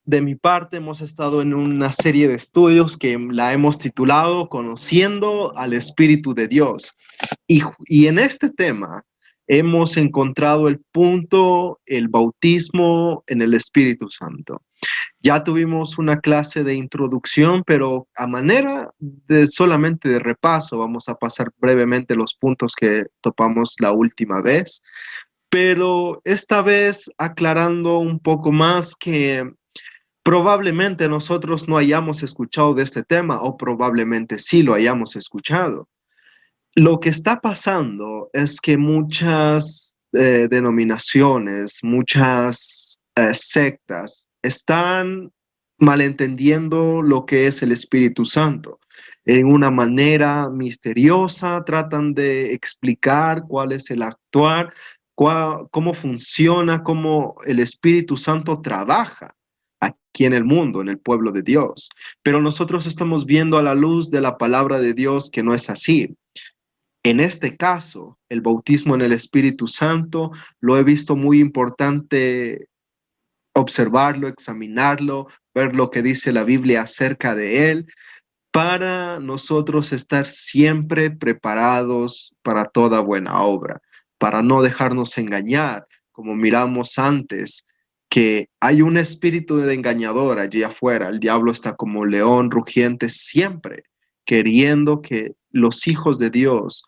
de mi parte, hemos estado en una serie de estudios que la hemos titulado Conociendo al Espíritu de Dios. Y en este tema hemos encontrado el punto, el bautismo en el Espíritu Santo. Ya tuvimos una clase de introducción, pero a manera de solamente de repaso, vamos a pasar brevemente los puntos que topamos la última vez, pero esta vez aclarando un poco más que probablemente nosotros no hayamos escuchado de este tema o probablemente sí lo hayamos escuchado. Lo que está pasando es que muchas denominaciones, muchas sectas están malentendiendo lo que es el Espíritu Santo. En una manera misteriosa tratan de explicar cuál es el actuar, cómo funciona, cómo el Espíritu Santo trabaja aquí en el mundo, en el pueblo de Dios. Pero nosotros estamos viendo a la luz de la palabra de Dios que no es así. En este caso, el bautismo en el Espíritu Santo lo he visto muy importante observarlo, examinarlo, ver lo que dice la Biblia acerca de él, para nosotros estar siempre preparados para toda buena obra, para no dejarnos engañar, como miramos antes, que hay un espíritu de engañador allí afuera. El diablo está como león rugiente siempre, queriendo que los hijos de Dios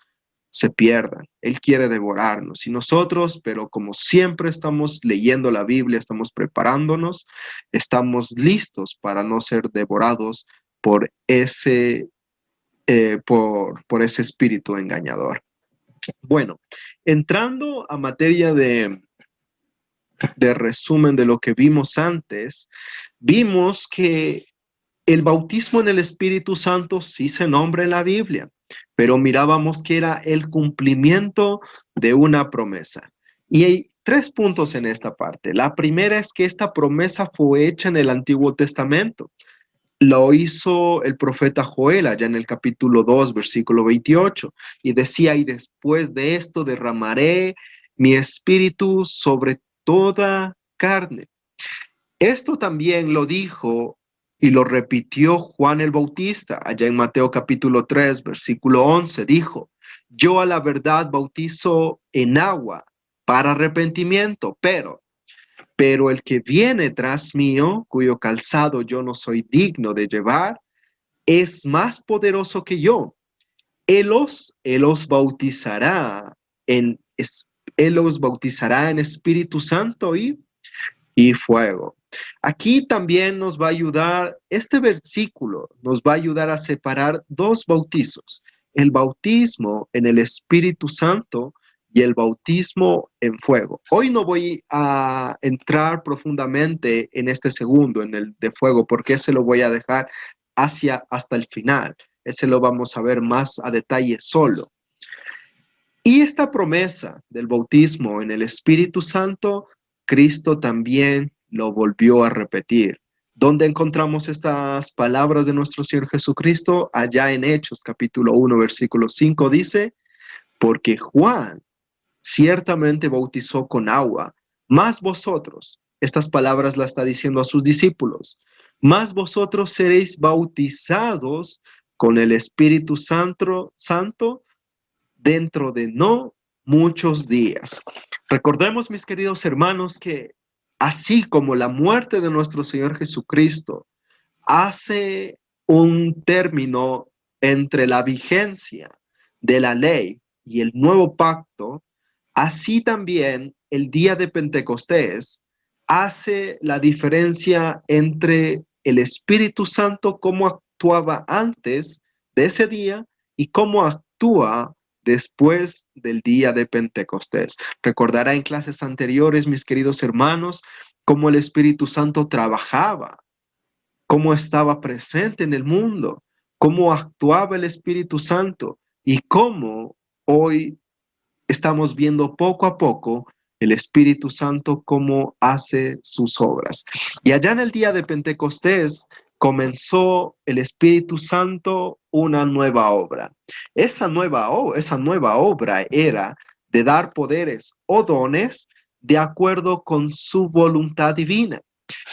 se pierdan. Él quiere devorarnos y nosotros, pero como siempre estamos leyendo la Biblia, estamos preparándonos, estamos listos para no ser devorados por por ese espíritu engañador. Bueno, entrando a materia de resumen de lo que vimos antes, vimos que el bautismo en el Espíritu Santo sí se nombra en la Biblia, pero mirábamos que era el cumplimiento de una promesa. Y hay tres puntos en esta parte. La primera es que esta promesa fue hecha en el Antiguo Testamento. Lo hizo el profeta Joel allá en el capítulo 2, versículo 28, y decía, y después de esto derramaré mi espíritu sobre toda carne. Esto también lo dijo y lo repitió Juan el Bautista allá en Mateo capítulo 3, versículo 11, dijo, yo a la verdad bautizo en agua para arrepentimiento, pero el que viene tras mío, cuyo calzado yo no soy digno de llevar, es más poderoso que yo. Él os bautizará en, él os bautizará en Espíritu Santo y fuego. Aquí también nos va a ayudar, este versículo nos va a ayudar a separar dos bautizos, el bautismo en el Espíritu Santo y el bautismo en fuego. Hoy no voy a entrar profundamente en este segundo, en el de fuego, porque ese lo voy a dejar hasta el final. Ese lo vamos a ver más a detalle solo. Y esta promesa del bautismo en el Espíritu Santo, Cristo también lo volvió a repetir. ¿Dónde encontramos estas palabras de nuestro Señor Jesucristo? Allá en Hechos capítulo 1, versículo 5 dice, porque Juan ciertamente bautizó con agua, mas vosotros, estas palabras las está diciendo a sus discípulos, mas vosotros seréis bautizados con el Espíritu Santo dentro de no muchos días. Recordemos, mis queridos hermanos, que así como la muerte de nuestro Señor Jesucristo hace un término entre la vigencia de la ley y el nuevo pacto, así también el día de Pentecostés hace la diferencia entre el Espíritu Santo, cómo actuaba antes de ese día y cómo actúa después del día de Pentecostés. Recordará en clases anteriores, mis queridos hermanos, cómo el Espíritu Santo trabajaba, cómo estaba presente en el mundo, cómo actuaba el Espíritu Santo y cómo hoy estamos viendo poco a poco el Espíritu Santo cómo hace sus obras. Y allá en el día de Pentecostés comenzó el Espíritu Santo una nueva obra. Esa nueva obra era de dar poderes o dones de acuerdo con su voluntad divina.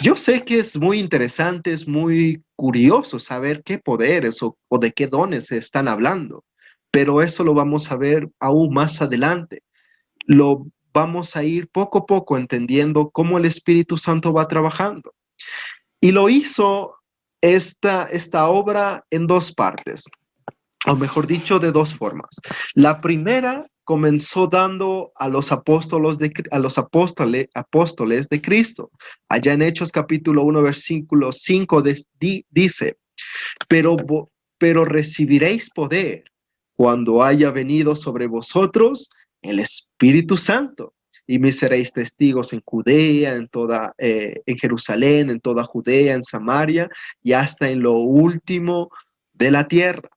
Yo sé que es muy interesante, es muy curioso saber qué poderes o de qué dones se están hablando, pero eso lo vamos a ver aún más adelante. Lo vamos a ir poco a poco entendiendo cómo el Espíritu Santo va trabajando. Y lo hizo esta obra en dos partes, o mejor dicho, de dos formas. La primera comenzó dando a los apóstoles de Cristo. Allá en Hechos capítulo 1, versículo 5 dice, pero, pero recibiréis poder cuando haya venido sobre vosotros el Espíritu Santo. Y me seréis testigos en Judea, en Jerusalén, en toda Judea, en Samaria y hasta en lo último de la tierra.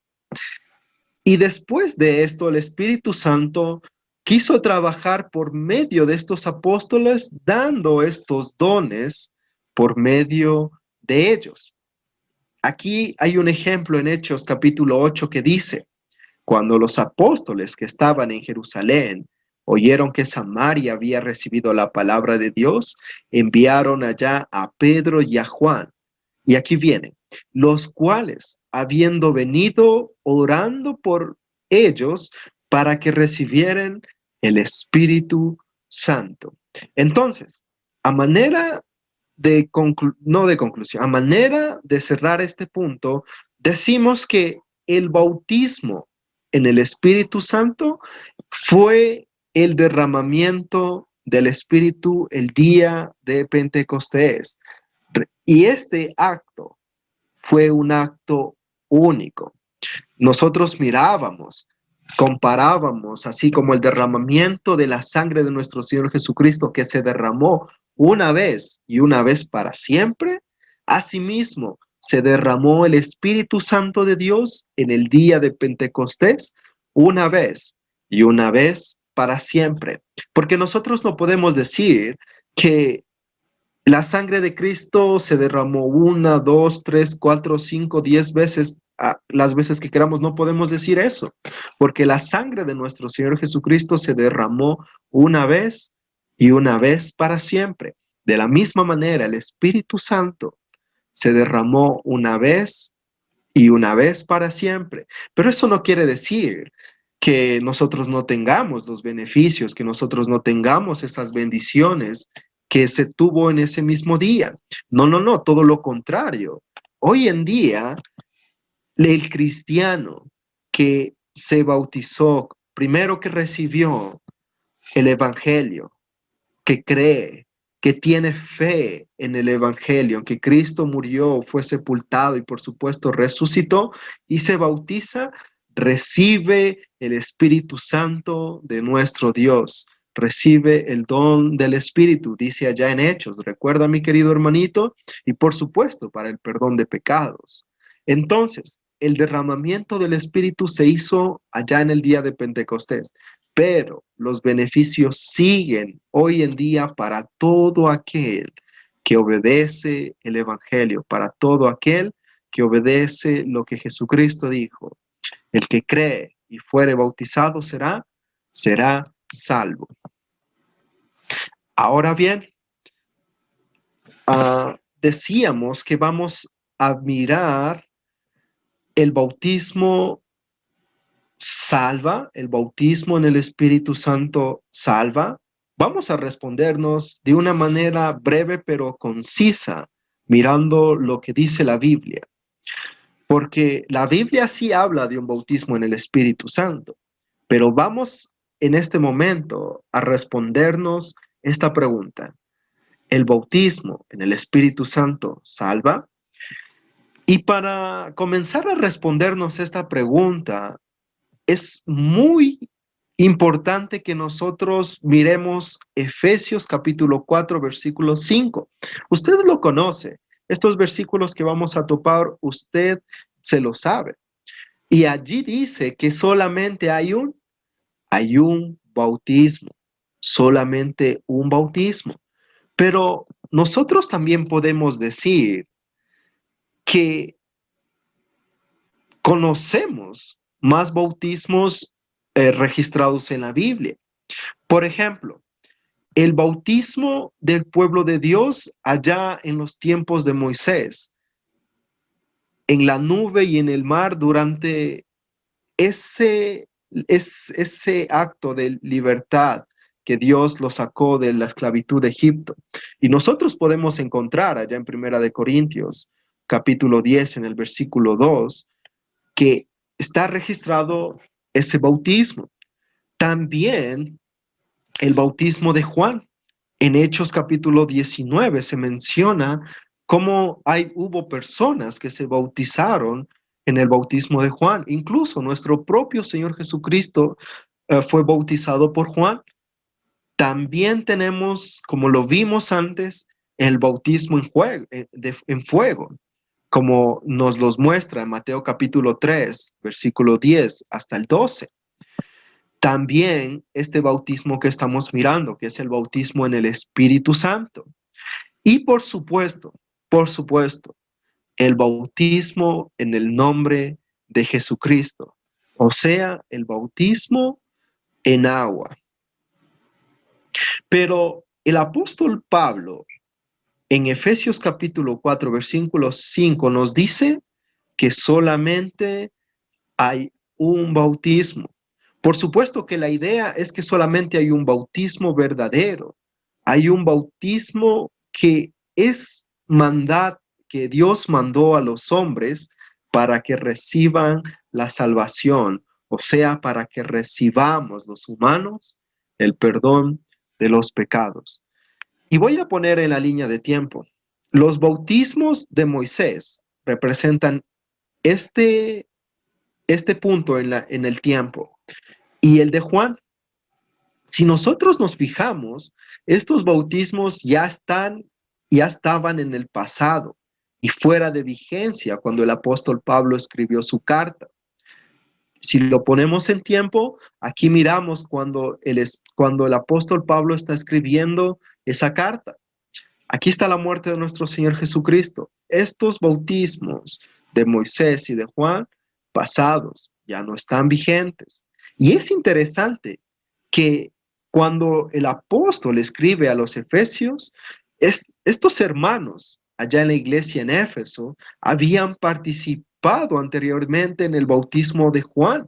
Y después de esto, el Espíritu Santo quiso trabajar por medio de estos apóstoles, dando estos dones por medio de ellos. Aquí hay un ejemplo en Hechos capítulo 8 que dice, cuando los apóstoles que estaban en Jerusalén oyeron que Samaria había recibido la palabra de Dios, enviaron allá a Pedro y a Juan. Y aquí viene, los cuales, habiendo venido orando por ellos para que recibieran el Espíritu Santo. Entonces, a manera no de conclusión, a manera de cerrar este punto, decimos que el bautismo en el Espíritu Santo fue el derramamiento del Espíritu el día de Pentecostés. Y este acto fue un acto único. Nosotros mirábamos, comparábamos, así como el derramamiento de la sangre de nuestro Señor Jesucristo que se derramó una vez y una vez para siempre. Asimismo, se derramó el Espíritu Santo de Dios en el día de Pentecostés una vez y una vez para siempre. Porque nosotros no podemos decir que la sangre de Cristo se derramó una, dos, tres, cuatro, cinco, 10 veces, las veces que queramos. No podemos decir eso, porque la sangre de nuestro Señor Jesucristo se derramó una vez y una vez para siempre. De la misma manera, el Espíritu Santo se derramó una vez y una vez para siempre. Pero eso no quiere decir que nosotros no tengamos los beneficios, que nosotros no tengamos esas bendiciones que se tuvo en ese mismo día. No, no, no, todo lo contrario. Hoy en día, el cristiano que se bautizó, primero que recibió el Evangelio, que cree, que tiene fe en el Evangelio, en que Cristo murió, fue sepultado y por supuesto resucitó y se bautiza, recibe el Espíritu Santo de nuestro Dios, recibe el don del Espíritu, dice allá en Hechos, recuerda mi querido hermanito, y por supuesto para el perdón de pecados. Entonces, el derramamiento del Espíritu se hizo allá en el día de Pentecostés, pero los beneficios siguen hoy en día para todo aquel que obedece el Evangelio, para todo aquel que obedece lo que Jesucristo dijo. El que cree y fuere bautizado será salvo. Ahora bien, decíamos que vamos a mirar el bautismo salva, el bautismo en el Espíritu Santo salva. Vamos a respondernos de una manera breve pero concisa, mirando lo que dice la Biblia. Porque la Biblia sí habla de un bautismo en el Espíritu Santo, pero vamos en este momento a respondernos esta pregunta. ¿El bautismo en el Espíritu Santo salva? Y para comenzar a respondernos esta pregunta, es muy importante que nosotros miremos Efesios capítulo 4, versículo 5. Usted lo conoce. Estos versículos que vamos a topar, usted se lo sabe. Y allí dice que solamente hay un bautismo, solamente un bautismo. Pero nosotros también podemos decir que conocemos más bautismos registrados en la Biblia. Por ejemplo, el bautismo del pueblo de Dios allá en los tiempos de Moisés, en la nube y en el mar durante ese acto de libertad que Dios lo sacó de la esclavitud de Egipto. Y nosotros podemos encontrar allá en Primera de Corintios, capítulo 10, en el versículo 2, que está registrado ese bautismo. También el bautismo de Juan. En Hechos capítulo 19 se menciona cómo hubo personas que se bautizaron en el bautismo de Juan. Incluso nuestro propio Señor Jesucristo fue bautizado por Juan. También tenemos, como lo vimos antes, el bautismo en fuego, como nos los muestra en Mateo capítulo 3, versículo 10 hasta el 12. También este bautismo que estamos mirando, que es el bautismo en el Espíritu Santo. Y por supuesto, el bautismo en el nombre de Jesucristo, o sea, el bautismo en agua. Pero el apóstol Pablo en Efesios capítulo 4, versículo 5 nos dice que solamente hay un bautismo. Por supuesto que la idea es que solamente hay un bautismo verdadero. Hay un bautismo que es que Dios mandó a los hombres para que reciban la salvación, o sea, para que recibamos los humanos el perdón de los pecados. Y voy a poner en la línea de tiempo. Los bautismos de Moisés representan este punto en el tiempo. Y el de Juan, si nosotros nos fijamos, estos bautismos ya estaban en el pasado y fuera de vigencia cuando el apóstol Pablo escribió su carta. Si lo ponemos en tiempo, aquí miramos cuando el apóstol Pablo está escribiendo esa carta. Aquí está la muerte de nuestro Señor Jesucristo. Estos bautismos de Moisés y de Juan, pasados, ya no están vigentes. Y es interesante que cuando el apóstol escribe a los efesios, estos hermanos allá en la iglesia en Éfeso habían participado anteriormente en el bautismo de Juan.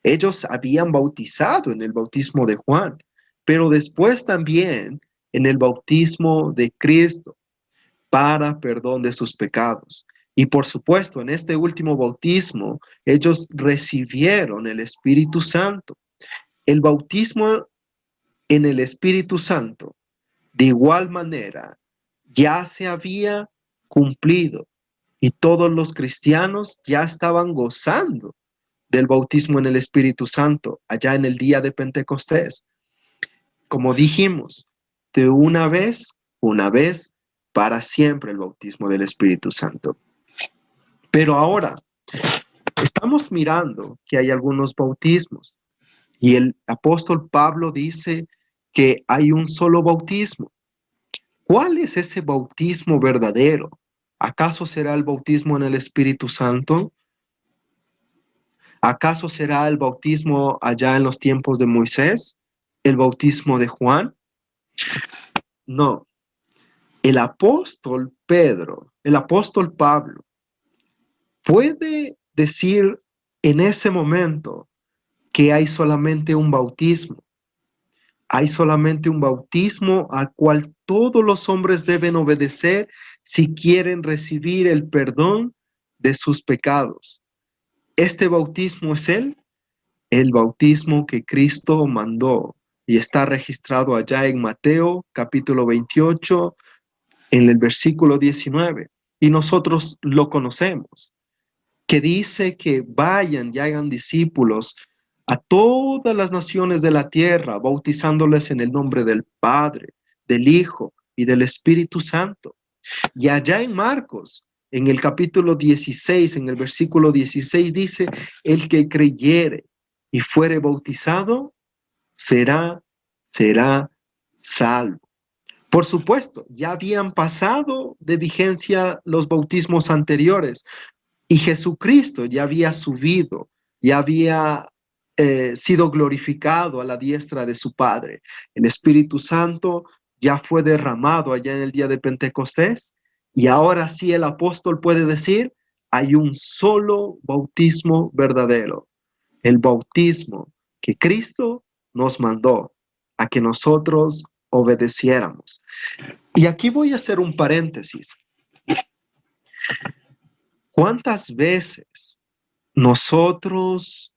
Ellos habían bautizado en el bautismo de Juan, pero después también en el bautismo de Cristo para perdón de sus pecados. Y por supuesto, en este último bautismo, ellos recibieron el Espíritu Santo. El bautismo en el Espíritu Santo, de igual manera, ya se había cumplido y todos los cristianos ya estaban gozando del bautismo en el Espíritu Santo allá en el día de Pentecostés. Como dijimos, de una vez, para siempre el bautismo del Espíritu Santo. Pero ahora estamos mirando que hay algunos bautismos y el apóstol Pablo dice que hay un solo bautismo. ¿Cuál es ese bautismo verdadero? ¿Acaso será el bautismo en el Espíritu Santo? ¿Acaso será el bautismo allá en los tiempos de Moisés? ¿El bautismo de Juan? No. El apóstol Pablo, puede decir en ese momento que hay solamente un bautismo. Hay solamente un bautismo al cual todos los hombres deben obedecer si quieren recibir el perdón de sus pecados. Este bautismo es el bautismo que Cristo mandó y está registrado allá en Mateo capítulo 28, en el versículo 19. Y nosotros lo conocemos, que dice que vayan y hagan discípulos a todas las naciones de la tierra, bautizándoles en el nombre del Padre, del Hijo y del Espíritu Santo. Y allá en Marcos, en el capítulo 16, en el versículo 16 dice, el que creyere y fuere bautizado, será salvo. Por supuesto, ya habían pasado de vigencia los bautismos anteriores y Jesucristo ya había subido, ya había sido glorificado a la diestra de su Padre. El Espíritu Santo ya fue derramado allá en el día de Pentecostés y ahora sí el apóstol puede decir, hay un solo bautismo verdadero, el bautismo que Cristo nos mandó a que nosotros obedeciéramos. Y aquí voy a hacer un paréntesis. ¿Cuántas veces nosotros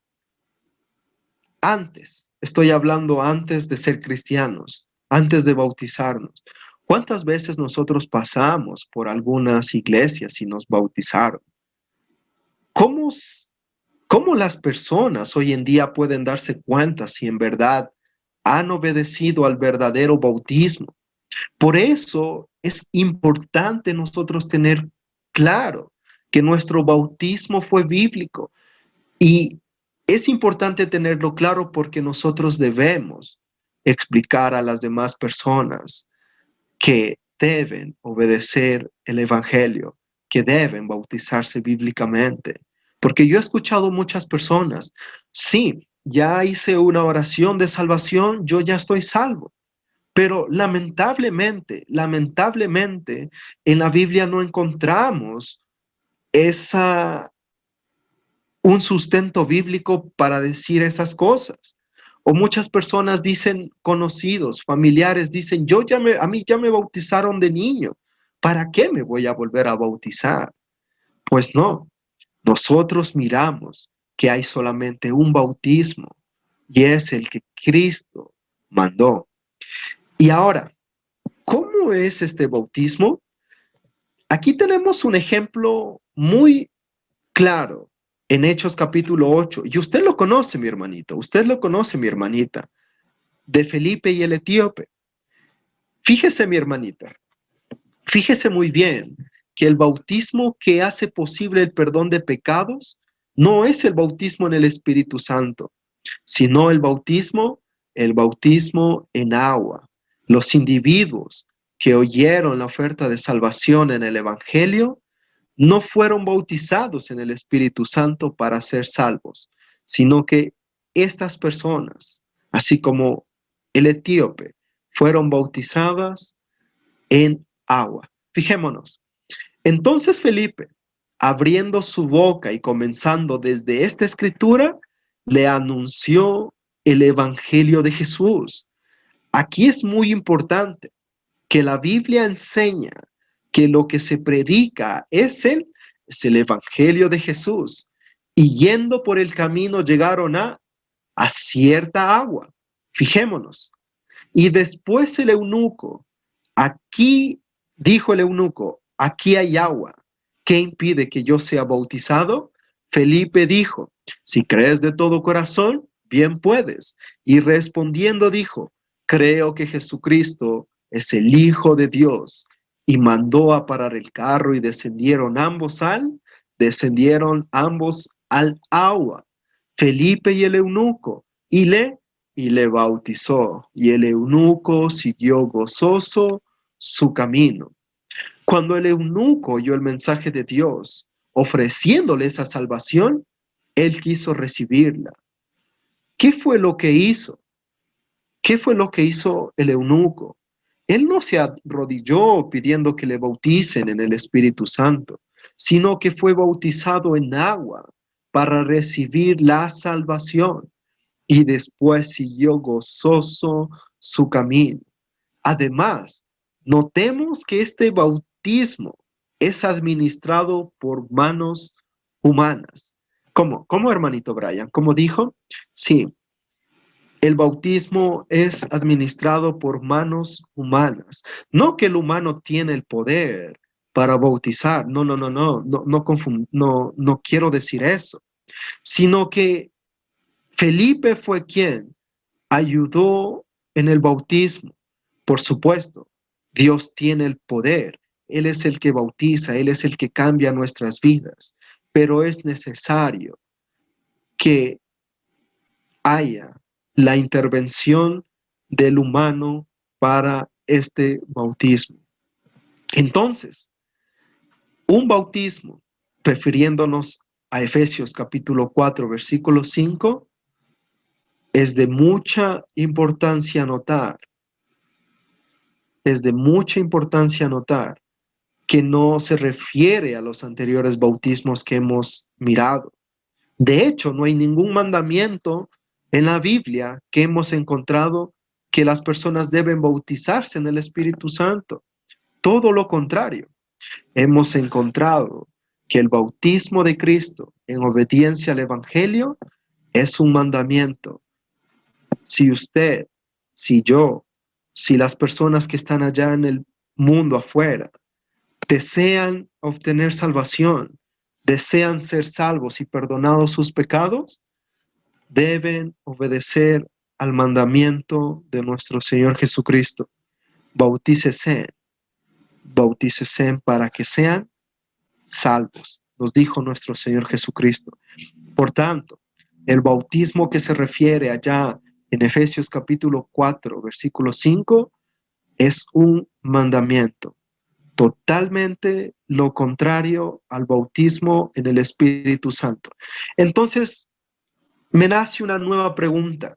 estoy hablando antes de ser cristianos, antes de bautizarnos, cuántas veces nosotros pasamos por algunas iglesias y nos bautizaron? ¿Cómo, cómo las personas hoy en día pueden darse cuenta si en verdad han obedecido al verdadero bautismo? Por eso es importante nosotros tener claro que nuestro bautismo fue bíblico. Y es importante tenerlo claro porque nosotros debemos explicar a las demás personas que deben obedecer el evangelio, que deben bautizarse bíblicamente. Porque yo he escuchado muchas personas, sí, ya hice una oración de salvación, yo ya estoy salvo. Pero lamentablemente, en la Biblia no encontramos esa un sustento bíblico para decir esas cosas. O muchas personas dicen, conocidos, familiares, dicen, a mí ya me bautizaron de niño. ¿Para qué me voy a volver a bautizar? Pues no, nosotros miramos que hay solamente un bautismo y es el que Cristo mandó. Y ahora, ¿cómo es este bautismo? Aquí tenemos un ejemplo muy claro en Hechos capítulo 8. Y usted lo conoce, mi hermanito, usted lo conoce, mi hermanita, de Felipe y el etíope. Fíjese, mi hermanita, fíjese muy bien que el bautismo que hace posible el perdón de pecados no es el bautismo en el Espíritu Santo, sino el bautismo en agua. Los individuos que oyeron la oferta de salvación en el Evangelio no fueron bautizados en el Espíritu Santo para ser salvos, sino que estas personas, así como el etíope, fueron bautizadas en agua. Fijémonos. Entonces Felipe, abriendo su boca y comenzando desde esta escritura, le anunció el Evangelio de Jesús. Aquí es muy importante que la Biblia enseña que lo que se predica es el Evangelio de Jesús. Y yendo por el camino llegaron a cierta agua. Fijémonos. Y después el eunuco, aquí dijo el eunuco, aquí hay agua. ¿Qué impide que yo sea bautizado? Felipe dijo, si crees de todo corazón, bien puedes. Y respondiendo dijo, creo que Jesucristo es el Hijo de Dios. Y mandó a parar el carro y descendieron ambos al agua, Felipe y el eunuco, y le bautizó, y el eunuco siguió gozoso su camino. Cuando el eunuco oyó el mensaje de Dios, ofreciéndole esa salvación, él quiso recibirla. ¿Qué fue lo que hizo? ¿Qué fue lo que hizo el eunuco? Él no se arrodilló pidiendo que le bauticen en el Espíritu Santo, sino que fue bautizado en agua para recibir la salvación y después siguió gozoso su camino. Además, notemos que este bautismo es administrado por manos humanas. ¿Cómo, hermanito Brian? ¿Cómo dijo? Sí, el bautismo es administrado por manos humanas. No que el humano tiene el poder para bautizar. No quiero decir eso. Sino que Felipe fue quien ayudó en el bautismo. Por supuesto, Dios tiene el poder. Él es el que bautiza, Él es el que cambia nuestras vidas. Pero es necesario que haya la intervención del humano para este bautismo. Entonces, un bautismo, refiriéndonos a Efesios capítulo 4, versículo 5, Es de mucha importancia notar, es de mucha importancia notar que no se refiere a los anteriores bautismos que hemos mirado. De hecho, no hay ningún mandamiento en la Biblia que hemos encontrado que las personas deben bautizarse en el Espíritu Santo. Todo lo contrario, hemos encontrado que el bautismo de Cristo en obediencia al Evangelio es un mandamiento. Si usted, si yo, si las personas que están allá en el mundo afuera desean obtener salvación, desean ser salvos y perdonados sus pecados, deben obedecer al mandamiento de nuestro Señor Jesucristo. Bautícese, bautícese para que sean salvos, nos dijo nuestro Señor Jesucristo. Por tanto, el bautismo que se refiere allá en Efesios capítulo 4, versículo 5, es un mandamiento, totalmente lo contrario al bautismo en el Espíritu Santo. Entonces, me nace una nueva pregunta.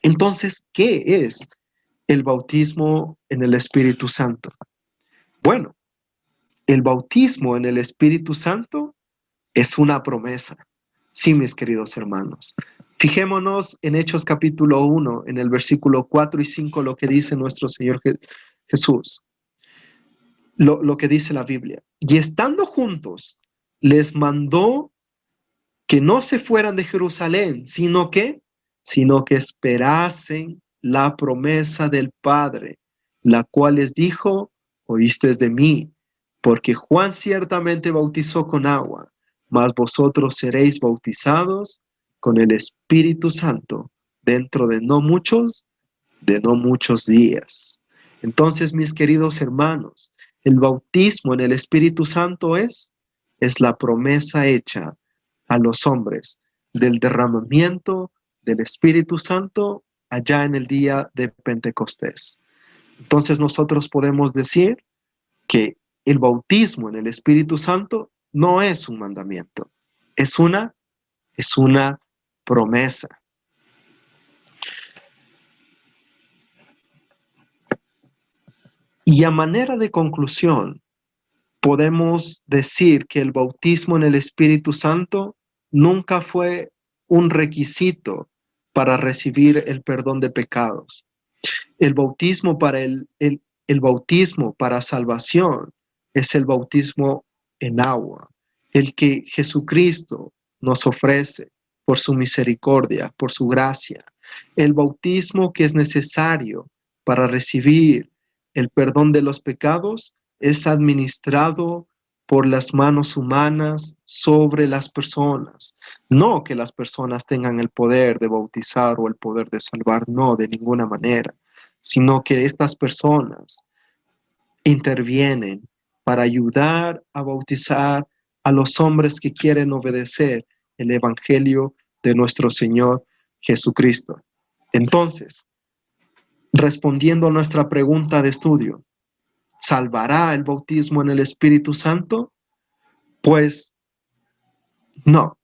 Entonces, ¿qué es el bautismo en el Espíritu Santo? Bueno, el bautismo en el Espíritu Santo es una promesa. Sí, mis queridos hermanos. Fijémonos en Hechos capítulo 1, en el versículo 4 y 5, lo que dice nuestro Señor Jesús, lo que dice la Biblia. Y estando juntos, les mandó que no se fueran de Jerusalén, sino que esperasen la promesa del Padre, la cual les dijo, oísteis de mí, porque Juan ciertamente bautizó con agua, mas vosotros seréis bautizados con el Espíritu Santo dentro de no muchos días. Entonces, mis queridos hermanos, el bautismo en el Espíritu Santo es la promesa hecha a los hombres del derramamiento del Espíritu Santo allá en el día de Pentecostés. Entonces nosotros podemos decir que el bautismo en el Espíritu Santo no es un mandamiento, es una promesa. Y a manera de conclusión, podemos decir que el bautismo en el Espíritu Santo nunca fue un requisito para recibir el perdón de pecados. El bautismo para el bautismo para salvación es el bautismo en agua, el que Jesucristo nos ofrece por su misericordia, por su gracia. El bautismo que es necesario para recibir el perdón de los pecados es administrado por las manos humanas sobre las personas. No que las personas tengan el poder de bautizar o el poder de salvar, no, de ninguna manera, sino que estas personas intervienen para ayudar a bautizar a los hombres que quieren obedecer el Evangelio de nuestro Señor Jesucristo. Entonces, respondiendo a nuestra pregunta de estudio, ¿salvará el bautismo en el Espíritu Santo? Pues no.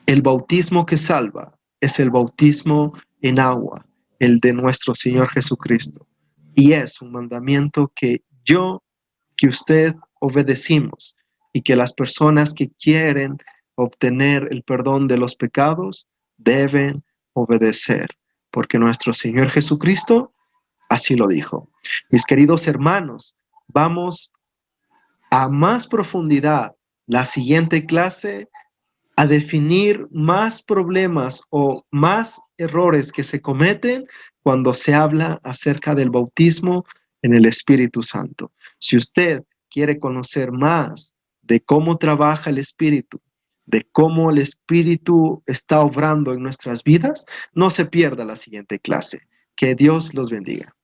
El bautismo que salva es el bautismo en agua, el de nuestro Señor Jesucristo. Y es un mandamiento que usted obedecimos y que las personas que quieren obtener el perdón de los pecados deben obedecer, porque nuestro Señor Jesucristo así lo dijo. Mis queridos hermanos, vamos a más profundidad la siguiente clase a definir más problemas o más errores que se cometen cuando se habla acerca del bautismo en el Espíritu Santo. Si usted quiere conocer más de cómo trabaja el Espíritu, de cómo el Espíritu está obrando en nuestras vidas, no se pierda la siguiente clase. Que Dios los bendiga.